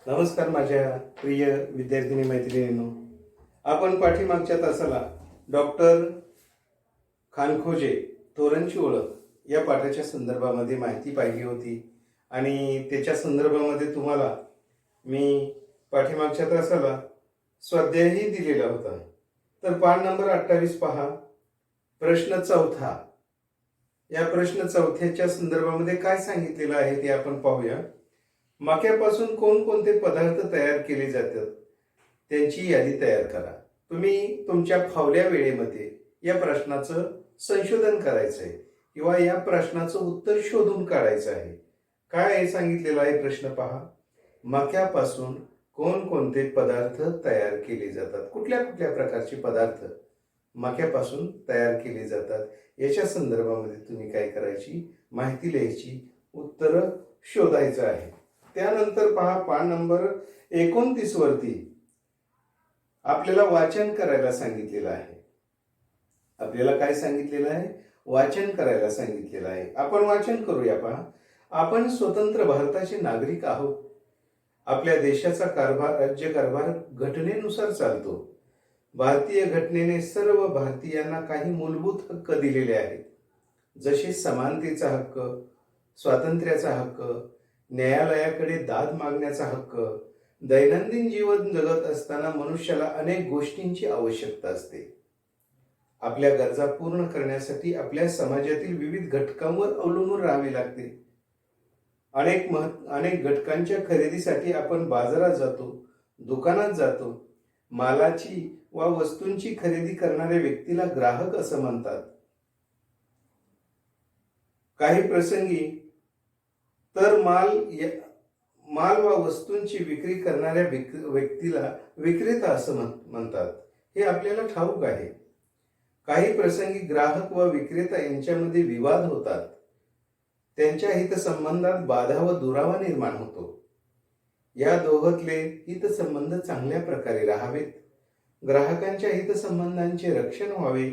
नमस्कार माझ्या प्रिय विद्यार्थिनी मैत्रिणींनो. आपण पाठीमागच्या तासाला डॉक्टर खानखोजे तोरणची ओळख या पाठाच्या संदर्भामध्ये माहिती पाहिली होती आणि त्याच्या संदर्भामध्ये तुम्हाला मी पाठीमागच्या तासाला स्वाध्यायही दिलेला होता. तर पान नंबर 28 पहा, प्रश्न चौथा. या प्रश्न चौथ्याच्या संदर्भामध्ये काय सांगितलेलं आहे ते आपण पाहूया. मक्यापासून कोणकोणते पदार्थ तयार केले जातात त्यांची यादी तयार करा. तुम्ही तुमच्या फावल्या वेळेमध्ये या प्रश्नाचं संशोधन करायचं आहे किंवा या प्रश्नाचं उत्तर शोधून काढायचं आहे. काय सांगितलेलं आहे प्रश्न पहा. मक्यापासून कोणकोणते पदार्थ तयार केले जातात, कुठल्या कुठल्या प्रकारचे पदार्थ मक्यापासून तयार केले जातात याच्या संदर्भामध्ये तुम्ही काय करायची, माहिती लिहायची, उत्तर शोधायचं आहे. त्यानंतर पहा पान नंबर 29 वरती आपल्याला वाचन करायला सांगितलेलं आहे. आपल्याला काय सांगितलेलं आहे, वाचन करायला सांगितलेलं आहे. आपण वाचन करूया. पहा, आपण स्वतंत्र भारताचे नागरिक आहोत. आपल्या देशाचा राज्यकारभार घटनेनुसार चालतो. भारतीय घटनेने सर्व भारतीयांना काही मूलभूत हक्क दिलेले आहेत, जसे समानतेचा हक्क, स्वातंत्र्याचा हक्क, न्यायालयाकडे दाद मागण्याचा हक्क. दैनंदिन जीवन जगत असताना मनुष्याला अनेक गोष्टींची आवश्यकता असते. आपल्या गरजा पूर्ण करण्यासाठी आपल्या समाजातील विविध घटकांवर अवलंबून राहावे लागते. अनेक घटकांच्या खरेदीसाठी आपण बाजारात जातो, दुकानात जातो. मालाची वा वस्तूंची खरेदी करणाऱ्या व्यक्तीला ग्राहक असं म्हणतात. काही प्रसंगी तर माल वा वस्तूंची विक्री करणाऱ्या व्यक्तीला विक्रेता असं म्हणतात. हे आपल्याला ठाऊक आहे. काही प्रसंगी ग्राहक व विक्रेता यांच्यामध्ये विवाद होतात. त्यांच्या हितसंबंधात बाधा व दुरावा निर्माण होतो. या दोघातले हितसंबंध चांगल्या प्रकारे राहावेत. ग्राहकांच्या हितसंबंधांचे रक्षण व्हावे.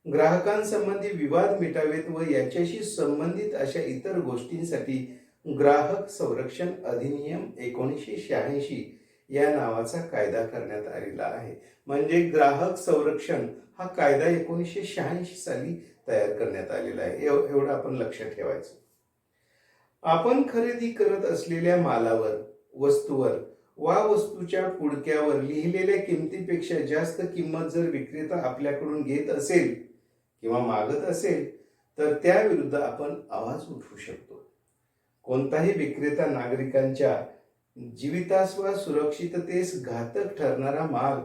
ग्राहकांसंबंधी विवाद मिटावेत व याच्याशी संबंधित अशा इतर गोष्टींसाठी ग्राहक संरक्षण अधिनियम 1986 या नावाचा कायदा करण्यात आलेला आहे. म्हणजे ग्राहक संरक्षण हा कायदा 1986 साली तयार करण्यात आलेला आहे. एवढं आपण लक्षात ठेवायचं. आपण खरेदी करत असलेल्या मालावर, वस्तूवर वा वस्तूच्या पुडक्यावर लिहिलेल्या किमतीपेक्षा जास्त किंमत जर विक्रेता आपल्याकडून घेत असेल किंवा मागत असेल तर त्याविरुद्ध आपण आवाज उठवू शकतो. कोणताही विक्रेता नागरिकांच्या जीवितास वा सुरक्षिततेस घातक ठरणारा माल,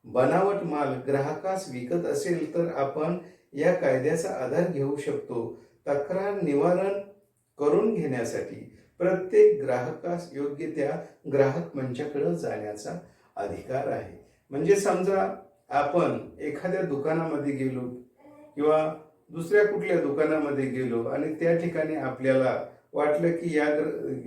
बनावट माल ग्राहकास विकत असेल तर आपण या कायद्याचा आधार घेऊ शकतो. तक्रार निवारण करून घेण्यासाठी प्रत्येक ग्राहकास योग्य त्या ग्राहक मंचाकडे जाण्याचा अधिकार आहे. म्हणजे समजा आपण एखाद्या दुकानामध्ये गेलो किंवा दुसऱ्या कुठल्या दुकानामध्ये गेलो आणि त्या ठिकाणी आपल्याला वाटलं की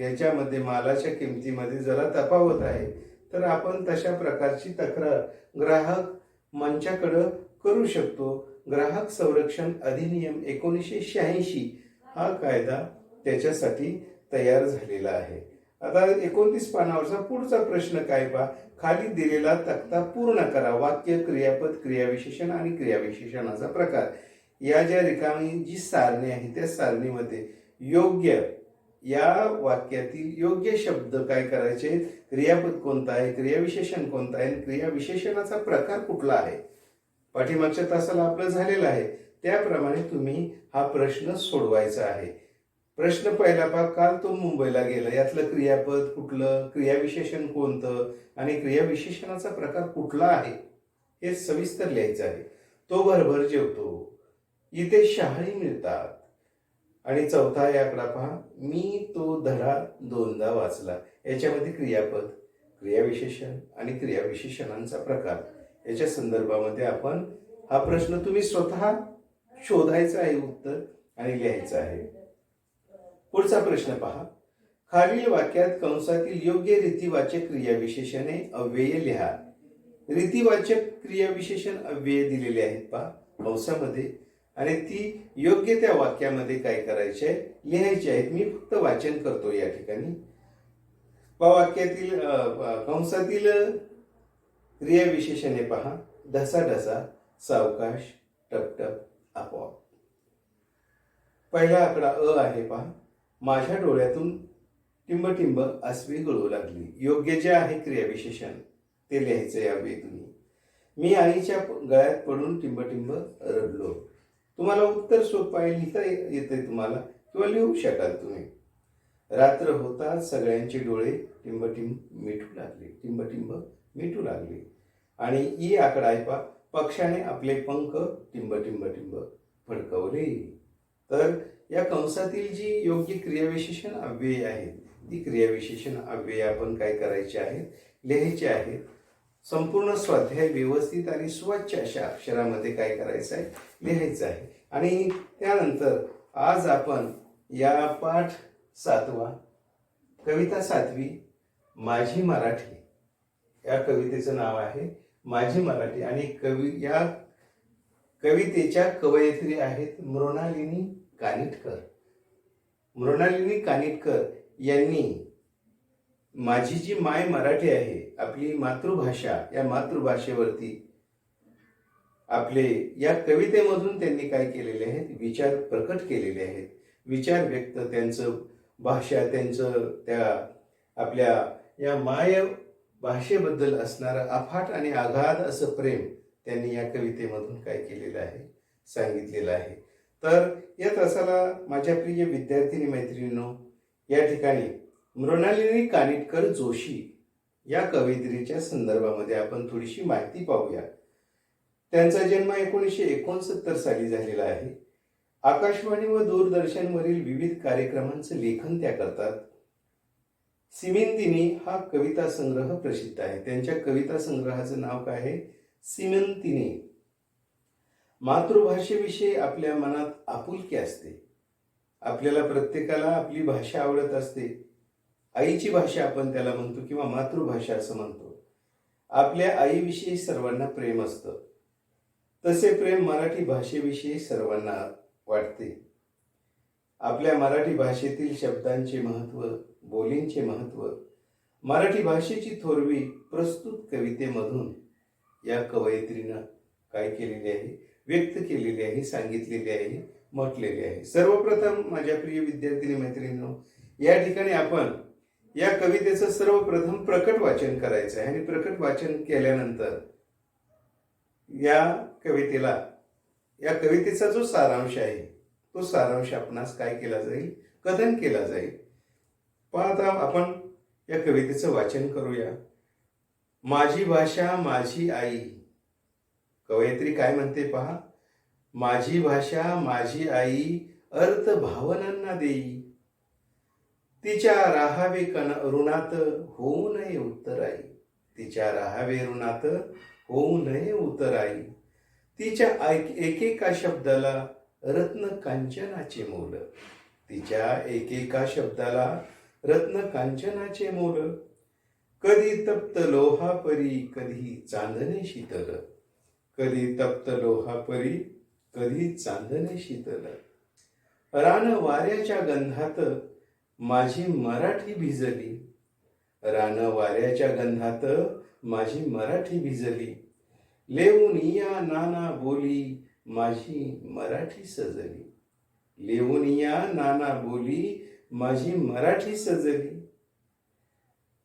याच्यामध्ये मालाच्या किमतीमध्ये जरा तफावत आहे, तर आपण तशा प्रकारची तक्रार ग्राहक मंचाकडे करू शकतो. ग्राहक संरक्षण अधिनियम 1986 हा कायदा त्याच्यासाठी तयार झालेला आहे. आता 29 पानावरचा पुढचा प्रश्न काय पहा. खाली दिलेला तक्ता पूर्ण करा. वाक्य, क्रियापद, क्रियाविशेषण आणि क्रियाविशेषणाचा प्रकार. या ज्या रिकामी जी सारणी आहे त्या सारणीमध्ये योग्य, या वाक्यातील योग्य शब्द काय करायचे, क्रियापद कोणता आहे, क्रियाविशेषण कोणता आहे, क्रियाविशेषणाचा प्रकार कुठला आहे. पाठीमागच्या तासाला आपलं झालेलं आहे त्याप्रमाणे तुम्ही हा प्रश्न सोडवायचा आहे. प्रश्न पहिला पहा. काल तो मुंबईला गेला, यातलं क्रियापद कुठलं, क्रियाविशेषण कोणतं आणि क्रियाविशेषणाचा प्रकार कुठला आहे हे सविस्तर लिहायचं आहे. तो भरभर जेवतो. इथे शहाळी मिळतात. आणि चौथा आकडा पहा. मी तो धडा 2दा वाचला. याच्यामध्ये क्रियापद, क्रियाविशेषण आणि क्रियाविशेषणांचा प्रकार याच्या संदर्भामध्ये आपण हा प्रश्न तुम्ही स्वतः शोधायचा आहे उत्तर आणि लिहायचं आहे. पुढचा प्रश्न पहा. खालील वाक्यात कंसातील योग्य रीतिवाचक क्रियाविशेषणे अव्यय लिहा. रीतिवाचक क्रियाविशेषण अव्यय दिलेले आहेत पहा कंसामध्ये आणि ती योग्य त्या वाक्यामध्ये काय करायचे, लिहायचे आहेत. मी फक्त वाचन करतो या ठिकाणी. वाक्यातील कंसातील क्रियाविशेषणे पहा. ढसा सावकाश टपटप आपोआप. पहिला आकडा आहे पहा. माझ्या डोळ्यातून टिंबटिंब आसवी गळू लागली. योग्य जे आहे क्रियाविशेषण ते लिहायचं यावेळी तुम्ही. मी आईच्या गळ्यात पडून टिंबटिंब रडलो. तुम्हाला उत्तर सोपं आहे, लिहिता येतंय तुम्हाला किंवा लिहू शकाल तुम्ही. रात्र होताच सगळ्यांचे डोळे टिंबटिंब मिटू लागले. आणि ई आकडा आहे पहा. पक्षाने आपले पंख टिंब फडकवले. तर या कंसातील जी योग्य क्रियाविशेषण अव्यय आहेत ती क्रियाविशेषण अव्यय आपण काय करायचे आहेत, लिहायचे आहेत. संपूर्ण स्वाध्याय व्यवस्थित आणि स्वच्छ अशा अक्षरामध्ये काय करायचं आहे, लिहायचं आहे. आणि त्यानंतर आज आपण या पाठ 7वा कविता 7वी माझी मराठी या कवितेचं नाव आहे माझी मराठी. आणि या कवितेच्या कवयित्री आहेत मृणालिनी कानिटकर. मृणालिनी कानिटकर यांनी माझी जी माय मराठी आहे, आपली मातृभाषा, या मातृभाषेवरती आपले या कवितेमधून त्यांनी काय केलेले आहेत, विचार प्रकट केलेले आहेत. विचार व्यक्त, त्यांचं भाषा, त्यांचं त्या आपल्या या माय भाषेबद्दल असणारं अफाट आणि आघात असं प्रेम त्यांनी या कवितेमधून काय केलेलं आहे, सांगितलेलं आहे. तर या तासाला माझ्या प्रिय विद्यार्थिनी मैत्रिणींनो, या ठिकाणी मृणालिनी कानिटकर जोशी या कवयित्रीच्या संदर्भामध्ये आपण थोडीशी माहिती पाहूया. त्यांचा जन्म 1969 साली झालेला आहे. आकाशवाणी व दूरदर्शनवरील विविध कार्यक्रमांचं लेखन त्या करतात. सिमंतिनी हा कविता संग्रह प्रसिद्ध आहे. त्यांच्या कविता संग्रहाचं नाव काय आहे, सिमंतिनी. मातृभाषेविषयी आपल्या मनात आपुलकी असते. आपल्याला प्रत्येकाला आपली भाषा आवडत असते. आईची भाषा आपण त्याला म्हणतो किंवा मातृभाषा असं म्हणतो. आपल्या आईविषयी सर्वांना प्रेम असतं. तसे प्रेम मराठी भाषेविषयी सर्वांना वाटते. आपल्या मराठी भाषेतील शब्दांचे महत्त्व, बोलींचे महत्त्व, मराठी भाषेची थोरवी प्रस्तुत कवितेमधून या कवयित्रीनं काय केलेली आहे, व्यक्त केलेली आहे, सांगितलेली आहे, म्हटलेली आहे. सर्वप्रथम माझ्या प्रिय विद्यार्थिनी मैत्रिणींनो, या ठिकाणी आपण या कवितेचं सर्वप्रथम प्रकट वाचन करायचं आहे. आणि प्रकट वाचन केल्यानंतर या कवितेचा जो सारांश आहे तो सारांश आपणास काय केला जाईल, कथन केला जाईल. आता आपण या कवितेचं वाचन करूया. माझी भाषा माझी आई. कवयित्री काय म्हणते पहा. माझी भाषा माझी आई अर्थ भावनांना देई. तिच्या राहावे ऋणात होऊ नये उत्तराई. तिच्या राहावे ऋणात होऊ नये उत्तराई. तिच्या एकेका शब्दाला रत्न कांचनाचे मोल. तिच्या एकेका शब्दाला रत्न कांचनाचे मोल. कधी तप्त लोहापरी कधी चांदणे शीतल. कधी तप्त लोहापरी कधी चांदणे शीतल. रान वाऱ्याच्या गंधात माझी मराठी भिजली. रान वाऱ्याच्या गंधात माझी मराठी भिजली. लेऊन या नाना बोली माझी मराठी सजली. लेऊन या नाना बोली माझी मराठी सजली.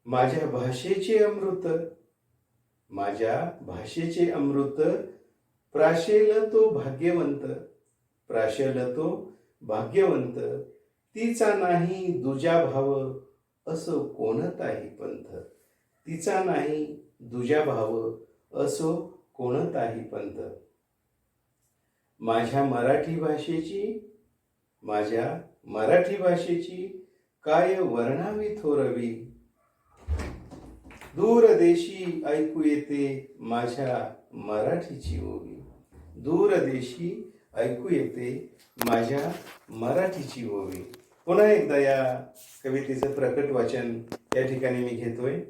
माझ्या भाषेचे अमृत, माझ्या भाषेचे अमृत प्राशेल तो भाग्यवंत. प्राशेल तो भाग्यवंत. तिचा नाही दुजा भाव असो कोणताही पंथ. तिचा नाही दुजा भाव असो कोणताही पंथ. माझ्या मराठी भाषेची काय वर्णावी थोरवी. दूरदेशी ऐकू येते माझ्या मराठीची ओवी. दूरदेशी ऐकू येते माझ्या मराठीची ओवी. पुन्हा एकदा या कवितेचं प्रकट वाचन या ठिकाणी मी घेतोय.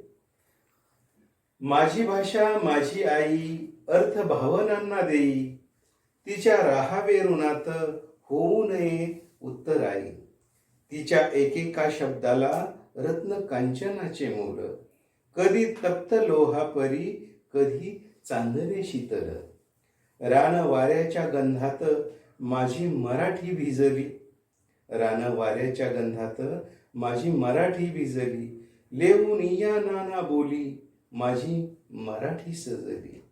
माझी भाषा माझी आई अर्थ भावनांना देई. तिच्या राहावे ऋणात होऊ नये उत्तराई. तिच्या एकेका शब्दाला रत्न कांचनाचे मूल, कधी तप्त लोहा परी, कधी चांदणे शीतल. रान वाऱ्याच्या गंधात माझी मराठी भिजली, रान वाऱ्याच्या गंधात माझी मराठी भिजली. लेऊन या नाना बोली, माझी मराठी सजली.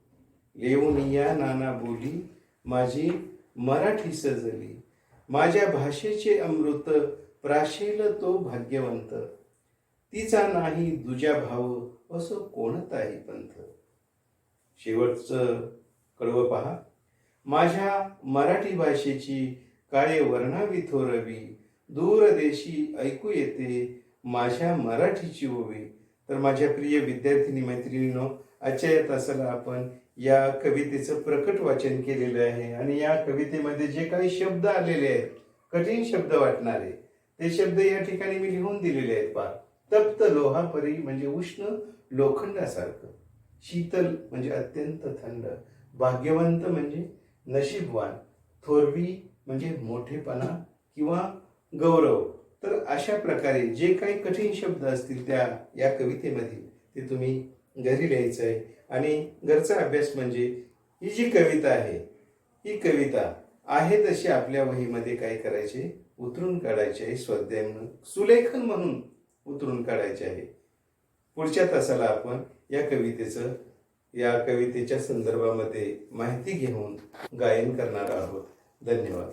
लेऊन या नाना बोली, माझी मराठी सजली. माझ्या भाषेचे अमृत प्राशेल तो भाग्यवंत, तिचा नाही दुजा भाव असो कोणताही पंथ. शेवटचं कडवं पहा. माझ्या मराठी भाषेची काळे वर्णावी थोरवी, दूर देशी ऐकू येते माझ्या मराठीची ओवी. तर माझ्या प्रिय विद्यार्थिनी मैत्रिणींनो, आजच्या या तासाला आपण या कवितेचं प्रकट वाचन केलेलं आहे आणि या कवितेमध्ये जे काही शब्द आलेले आहेत, कठीण शब्द वाटणारे, ते शब्द या ठिकाणी मी लिहून दिलेले आहेत. पहा, तप्त लोहापरी म्हणजे उष्ण लोखंडासारखं, शीतल म्हणजे अत्यंत थंड, भाग्यवंत म्हणजे नशीबवान, थोरवी म्हणजे मोठेपणा किंवा गौरव. तर अशा प्रकारे जे काही कठीण शब्द असतील त्या या कवितेमध्ये ते तुम्ही घरी लिहायचं आहे. आणि घरचा अभ्यास म्हणजे ही जी कविता आहे, ही कविता आहे तशी आपल्या वहीमध्ये काय करायचे, उतरून काढायचे आहे. स्वाध्याय म्हणून, सुलेखन म्हणून उतरून काढायचे आहे. पुढच्या तासाला आपण या कवितेच्या संदर्भामध्ये माहिती घेऊन गायन करणार आहोत. धन्यवाद.